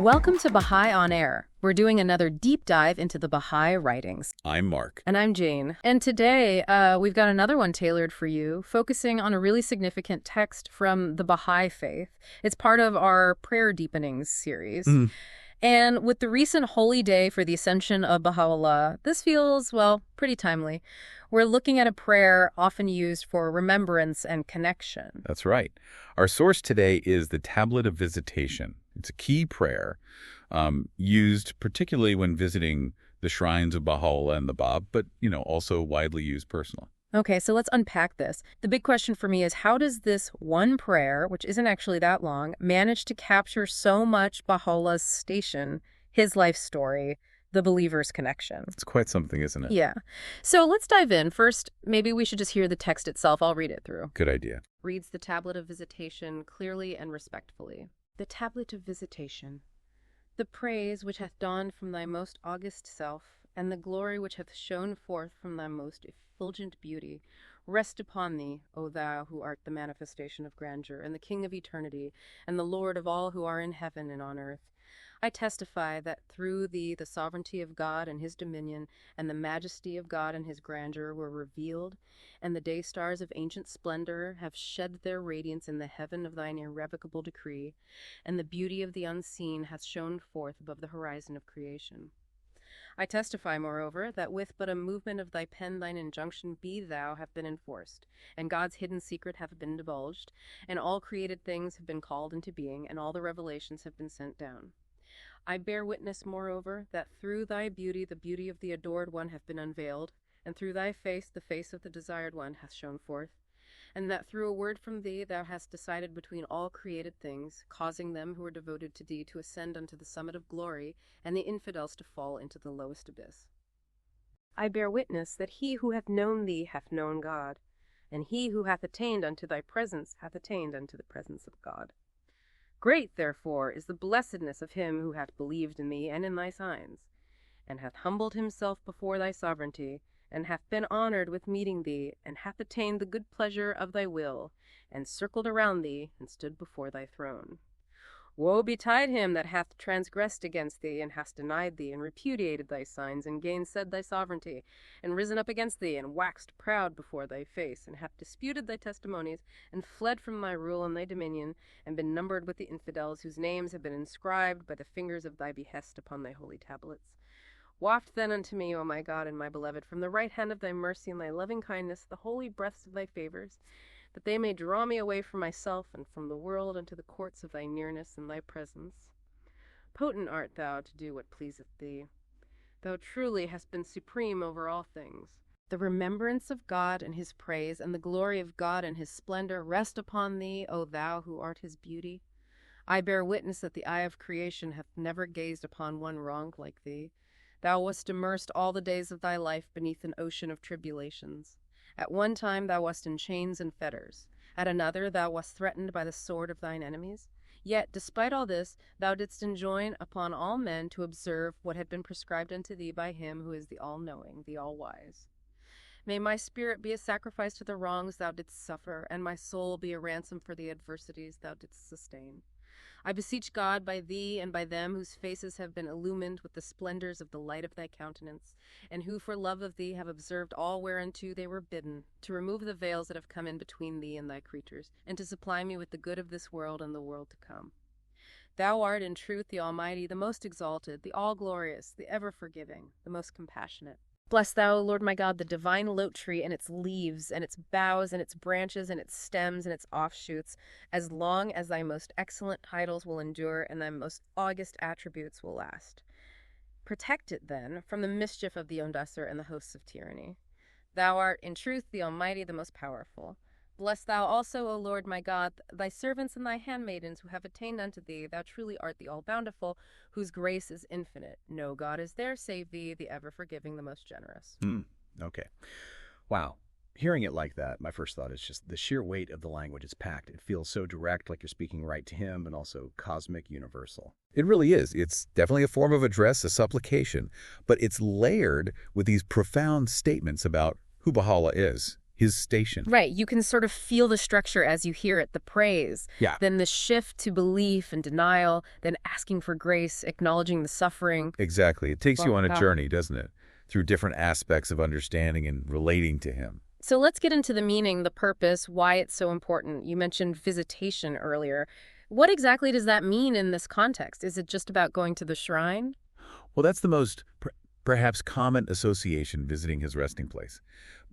Welcome to Baha'i On Air. We're doing another deep dive into the Baha'i writings. I'm Mark. And I'm Jane. And today, we've got another one tailored for you, focusing on a really significant text from the Bahá'í Faith. It's part of our Prayer Deepenings series. And with the recent holy day for the ascension of Baha'u'llah, this feels, well, pretty timely. We're looking at a prayer often used for remembrance and connection. That's right. Our source today is the Tablet of Visitation. It's a key prayer used particularly when visiting the shrines of Baha'u'llah and the Bab, but, also widely used personally. Okay, so let's unpack this. The big question for me is, how does this one prayer, which isn't actually that long, manage to capture so much Baha'u'llah's station, his life story, the believer's connection? It's quite something, isn't it? Yeah. So let's dive in. First, maybe we should just hear the text itself. I'll read it through. Good idea. Reads the Tablet of Visitation clearly and respectfully. The Tablet of Visitation. The praise which hath dawned from thy most august self, and the glory which hath shone forth from thy most effulgent beauty, rest upon thee, O thou who art the manifestation of grandeur, and the King of eternity, and the Lord of all who are in heaven and on earth. I testify that through thee the sovereignty of God and his dominion, and the majesty of God and his grandeur were revealed, and the day stars of ancient splendor have shed their radiance in the heaven of thine irrevocable decree, and the beauty of the unseen hath shone forth above the horizon of creation. I testify, moreover, that with but a movement of thy pen thine injunction be thou have been enforced, and God's hidden secret hath been divulged, and all created things have been called into being, and all the revelations have been sent down. I bear witness, moreover, that through thy beauty the beauty of the adored one hath been unveiled, and through thy face the face of the desired one hath shone forth, and that through a word from thee thou hast decided between all created things, causing them who are devoted to thee to ascend unto the summit of glory, and the infidels to fall into the lowest abyss. I bear witness that he who hath known thee hath known God, and he who hath attained unto thy presence hath attained unto the presence of God. Great, therefore, is the blessedness of him who hath believed in thee and in thy signs, and hath humbled himself before thy sovereignty, and hath been honored with meeting thee, and hath attained the good pleasure of thy will, and circled around thee, and stood before thy throne. Woe betide him that hath transgressed against thee, and hath denied thee, and repudiated thy signs, and gainsaid thy sovereignty, and risen up against thee, and waxed proud before thy face, and hath disputed thy testimonies, and fled from thy rule and thy dominion, and been numbered with the infidels, whose names have been inscribed by the fingers of thy behest upon thy holy tablets. Waft then unto me, O my God and my beloved, from the right hand of thy mercy and thy loving kindness, the holy breaths of thy favors, that they may draw me away from myself and from the world unto the courts of thy nearness and thy presence. Potent art thou to do what pleaseth thee. Thou truly hast been supreme over all things. The remembrance of God and his praise, and the glory of God and his splendor rest upon thee, O thou who art his beauty. I bear witness that the eye of creation hath never gazed upon one wronged like thee. Thou wast immersed all the days of thy life beneath an ocean of tribulations. At one time thou wast in chains and fetters. At another thou wast threatened by the sword of thine enemies. Yet, despite all this, thou didst enjoin upon all men to observe what had been prescribed unto thee by him who is the all-knowing, the all-wise. May my spirit be a sacrifice to the wrongs thou didst suffer, and my soul be a ransom for the adversities thou didst sustain. I beseech God by thee and by them whose faces have been illumined with the splendors of the light of thy countenance, and who for love of thee have observed all whereunto they were bidden, to remove the veils that have come in between thee and thy creatures, and to supply me with the good of this world and the world to come. Thou art in truth the Almighty, the most exalted, the all-glorious, the ever-forgiving, the most compassionate. Bless thou, Lord my God, the divine Lote-Tree and its leaves and its boughs and its branches and its stems and its offshoots, as long as thy most excellent titles will endure and thy most august attributes will last. Protect it, then, from the mischief of the ondusser and the hosts of tyranny. Thou art, in truth, the Almighty, the most powerful. Bless thou also, O Lord my God, thy servants and thy handmaidens who have attained unto thee. Thou truly art the all-bountiful, whose grace is infinite. No God is there save thee, the ever-forgiving, the most generous. Okay. Wow. Hearing it like that, my first thought is just the sheer weight of the language is packed. It feels so direct, like you're speaking right to him, and also cosmic, universal. It really is. It's definitely a form of address, a supplication, but it's layered with these profound statements about who Baha'u'llah is, his station. Right. You can sort of feel the structure as you hear it, the praise. Yeah. Then the shift to belief and denial, then asking for grace, acknowledging the suffering. Exactly. It takes you on a Wow. journey, doesn't it? Through different aspects of understanding and relating to him. So let's get into the meaning, the purpose, why it's so important. You mentioned visitation earlier. What exactly does that mean in this context? Is it just about going to the shrine? Well, that's the most perhaps common association, visiting his resting place.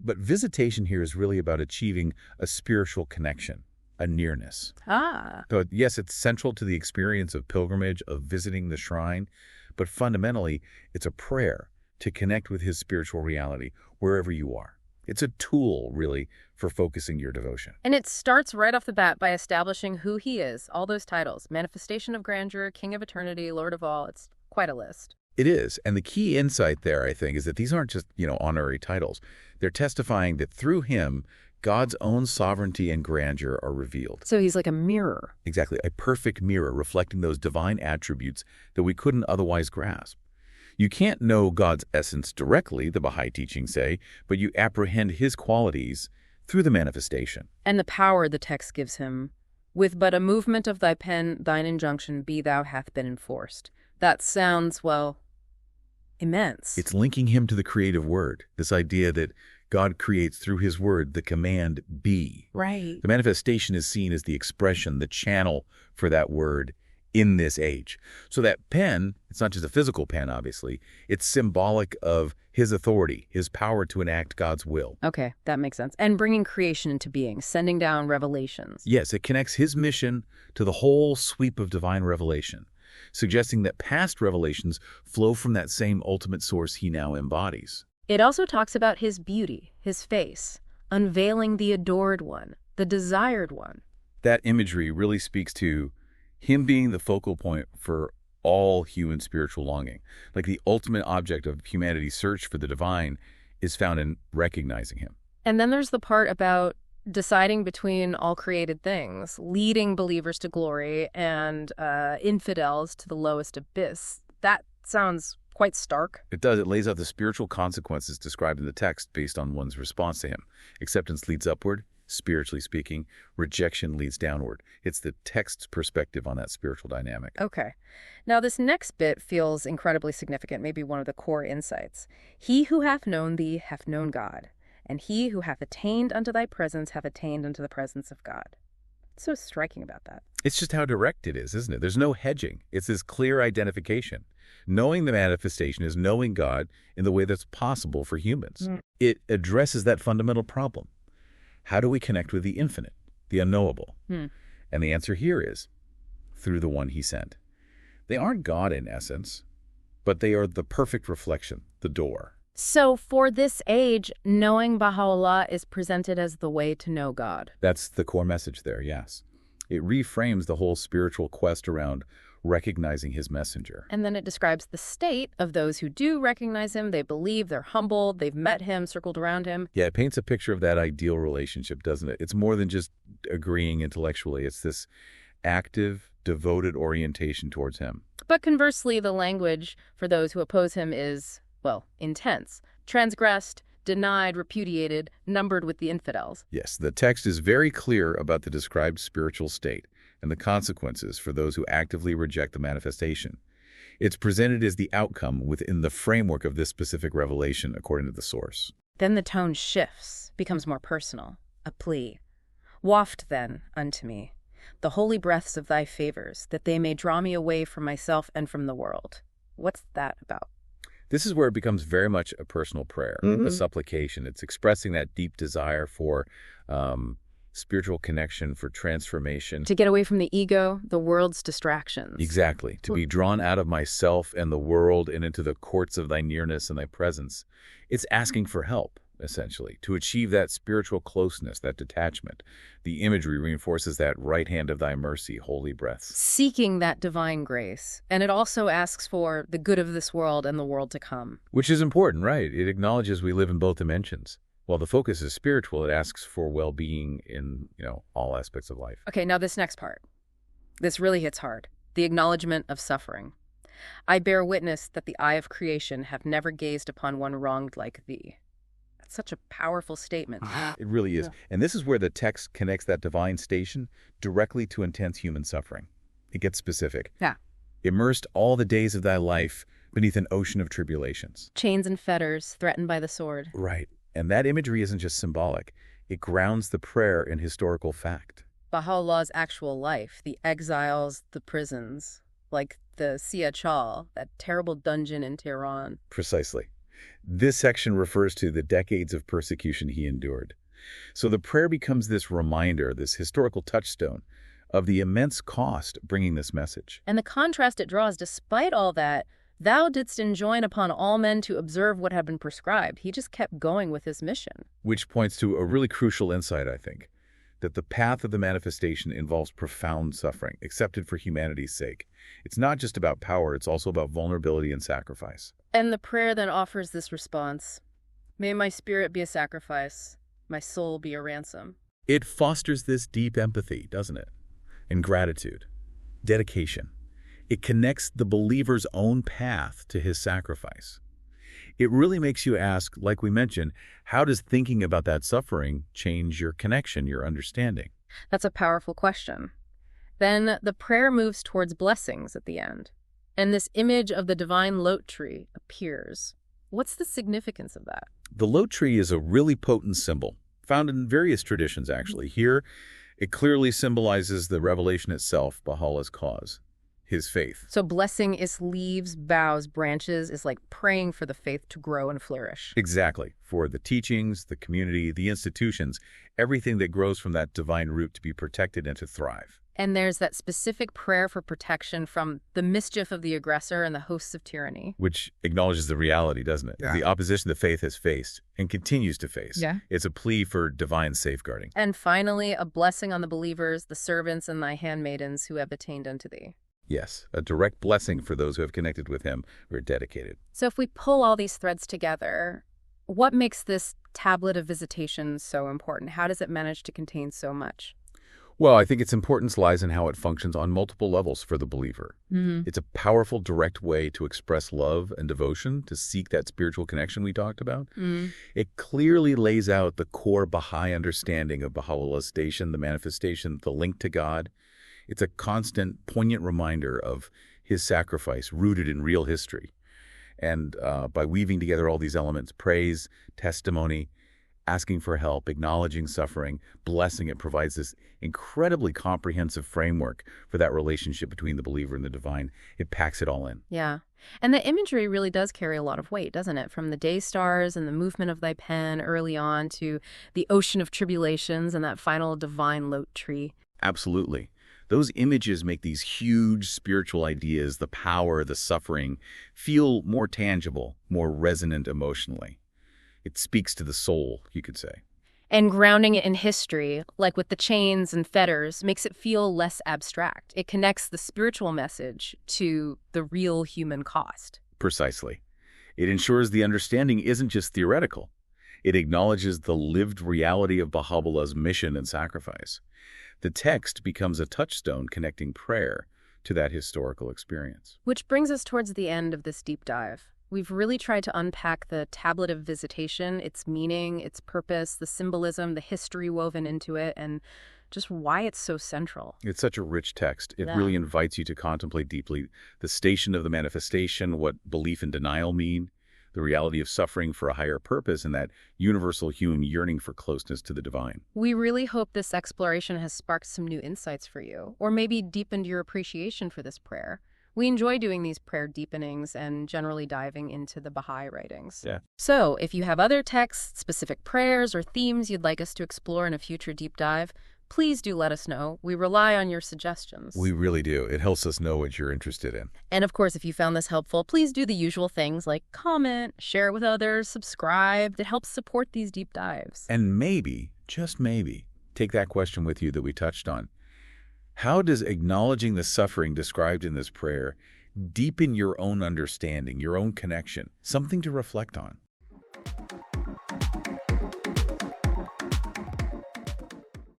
But visitation here is really about achieving a spiritual connection, a nearness. Ah. So yes, it's central to the experience of pilgrimage, of visiting the shrine, but fundamentally, it's a prayer to connect with his spiritual reality wherever you are. It's a tool, really, for focusing your devotion. And it starts right off the bat by establishing who he is, all those titles, manifestation of grandeur, king of eternity, lord of all. It's quite a list. It is. And the key insight there, I think, is that these aren't just, honorary titles. They're testifying that through him, God's own sovereignty and grandeur are revealed. So he's like a mirror. Exactly. A perfect mirror reflecting those divine attributes that we couldn't otherwise grasp. You can't know God's essence directly, the Baha'i teachings say, but you apprehend his qualities through the manifestation. And the power the text gives him. With but a movement of thy pen, thine injunction be thou hath been enforced. That sounds, well, immense. It's linking him to the creative word, this idea that God creates through his word the command be. Right. The manifestation is seen as the expression, the channel for that word in this age. So that pen, it's not just a physical pen, obviously. It's symbolic of his authority, his power to enact God's will. Okay, that makes sense. And bringing creation into being, sending down revelations. Yes, it connects his mission to the whole sweep of divine revelation, suggesting that past revelations flow from that same ultimate source he now embodies. It also talks about his beauty, his face, unveiling the adored one, the desired one. That imagery really speaks to him being the focal point for all human spiritual longing. Like the ultimate object of humanity's search for the divine is found in recognizing him. And then there's the part about deciding between all created things, leading believers to glory and infidels to the lowest abyss. That sounds quite stark. It does. It lays out the spiritual consequences described in the text based on one's response to him. Acceptance leads upward, spiritually speaking. Rejection leads downward. It's the text's perspective on that spiritual dynamic. Okay. Now, this next bit feels incredibly significant, maybe one of the core insights. He who hath known thee hath known God, and he who hath attained unto thy presence hath attained unto the presence of God. What's so striking about that? It's just how direct it is, isn't it? There's no hedging. It's this clear identification. Knowing the manifestation is knowing God in the way that's possible for humans. It addresses that fundamental problem. How do we connect with the infinite, the unknowable? And the answer here is through the one he sent. They aren't God in essence, but they are the perfect reflection, the door. So for this age, knowing Baha'u'llah is presented as the way to know God. That's the core message there, yes. It reframes the whole spiritual quest around recognizing his messenger. And then it describes the state of those who do recognize him. They believe, they're humbled, they've met him, circled around him. Yeah, it paints a picture of that ideal relationship, doesn't it? It's more than just agreeing intellectually. It's this active, devoted orientation towards him. But conversely, the language for those who oppose him is, well, intense, transgressed, denied, repudiated, numbered with the infidels. Yes, the text is very clear about the described spiritual state and the consequences for those who actively reject the manifestation. It's presented as the outcome within the framework of this specific revelation according to the source. Then the tone shifts, becomes more personal, a plea. Waft then unto me the holy breaths of thy favors, that they may draw me away from myself and from the world. What's that about? This is where it becomes very much a personal prayer, a supplication. It's expressing that deep desire for spiritual connection, for transformation. To get away from the ego, the world's distractions. Exactly. To be drawn out of myself and the world and into the courts of thy nearness and thy presence. It's asking for help, essentially, to achieve that spiritual closeness, that detachment. The imagery reinforces that right hand of thy mercy, holy breaths. Seeking that divine grace. And it also asks for the good of this world and the world to come. Which is important, right? It acknowledges we live in both dimensions. While the focus is spiritual, it asks for well-being in, all aspects of life. Okay, now this next part. This really hits hard. The acknowledgement of suffering. I bear witness that the eye of creation have never gazed upon one wronged like thee. That's such a powerful statement. It really is. And this is where the text connects that divine station directly to intense human suffering. It gets specific. Yeah. Immersed all the days of thy life beneath an ocean of tribulations. Chains and fetters, threatened by the sword. Right. And that imagery isn't just symbolic. It grounds the prayer in historical fact. Baha'u'llah's actual life, the exiles, the prisons, like the Sia Chal, that terrible dungeon in Tehran. Precisely. This section refers to the decades of persecution he endured. So the prayer becomes this reminder, this historical touchstone, of the immense cost bringing this message. And the contrast it draws, despite all that, thou didst enjoin upon all men to observe what had been prescribed. He just kept going with his mission. Which points to a really crucial insight, I think, that the path of the manifestation involves profound suffering, accepted for humanity's sake. It's not just about power, it's also about vulnerability and sacrifice. And the prayer then offers this response: may my spirit be a sacrifice, my soul be a ransom. It fosters this deep empathy, doesn't it? And gratitude, dedication. It connects the believer's own path to his sacrifice. It really makes you ask, like we mentioned, how does thinking about that suffering change your connection, your understanding? That's a powerful question. Then the prayer moves towards blessings at the end, and this image of the Divine Lote-Tree appears. What's the significance of that? The Lote-Tree is a really potent symbol, found in various traditions, actually. Here, it clearly symbolizes the revelation itself, Baha'u'llah's cause, his faith. So blessing is leaves, boughs, branches, is like praying for the faith to grow and flourish. Exactly. For the teachings, the community, the institutions, everything that grows from that divine root to be protected and to thrive. And there's that specific prayer for protection from the mischief of the aggressor and the hosts of tyranny. Which acknowledges the reality, doesn't it? Yeah. The opposition the faith has faced and continues to face. Yeah. It's a plea for divine safeguarding. And finally, a blessing on the believers, the servants and thy handmaidens who have attained unto thee. Yes, a direct blessing for those who have connected with him or are dedicated. So if we pull all these threads together, what makes this tablet of visitation so important? How does it manage to contain so much? Well, I think its importance lies in how it functions on multiple levels for the believer. It's a powerful, direct way to express love and devotion, to seek that spiritual connection we talked about. It clearly lays out the core Baha'i understanding of Baha'u'llah's station, the manifestation, the link to God. It's a constant, poignant reminder of his sacrifice rooted in real history. And by weaving together all these elements, praise, testimony, asking for help, acknowledging suffering, blessing, it provides this incredibly comprehensive framework for that relationship between the believer and the divine. It packs it all in. Yeah. And the imagery really does carry a lot of weight, doesn't it? From the day stars and the movement of thy pen early on to the ocean of tribulations and that final divine Lote-Tree. Absolutely. Those images make these huge spiritual ideas, the power, the suffering, feel more tangible, more resonant emotionally. It speaks to the soul, you could say. And grounding it in history, like with the chains and fetters, makes it feel less abstract. It connects the spiritual message to the real human cost. Precisely. It ensures the understanding isn't just theoretical. It acknowledges the lived reality of Baha'u'llah's mission and sacrifice. The text becomes a touchstone connecting prayer to that historical experience. Which brings us towards the end of this deep dive. We've really tried to unpack the tablet of visitation, its meaning, its purpose, the symbolism, the history woven into it, and just why it's so central. It's such a rich text. It Yeah. really invites you to contemplate deeply the station of the manifestation, what belief and denial mean, the reality of suffering for a higher purpose, and that universal human yearning for closeness to the divine. We really hope this exploration has sparked some new insights for you, or maybe deepened your appreciation for this prayer. We enjoy doing these prayer deepenings and generally diving into the Baha'i writings. Yeah. So if you have other texts, specific prayers, or themes you'd like us to explore in a future deep dive, please do let us know. We rely on your suggestions. We really do. It helps us know what you're interested in. And of course, if you found this helpful, please do the usual things like comment, share with others, subscribe. It helps support these deep dives. And maybe, just maybe, take that question with you that we touched on. How does acknowledging the suffering described in this prayer deepen your own understanding, your own connection? Something to reflect on.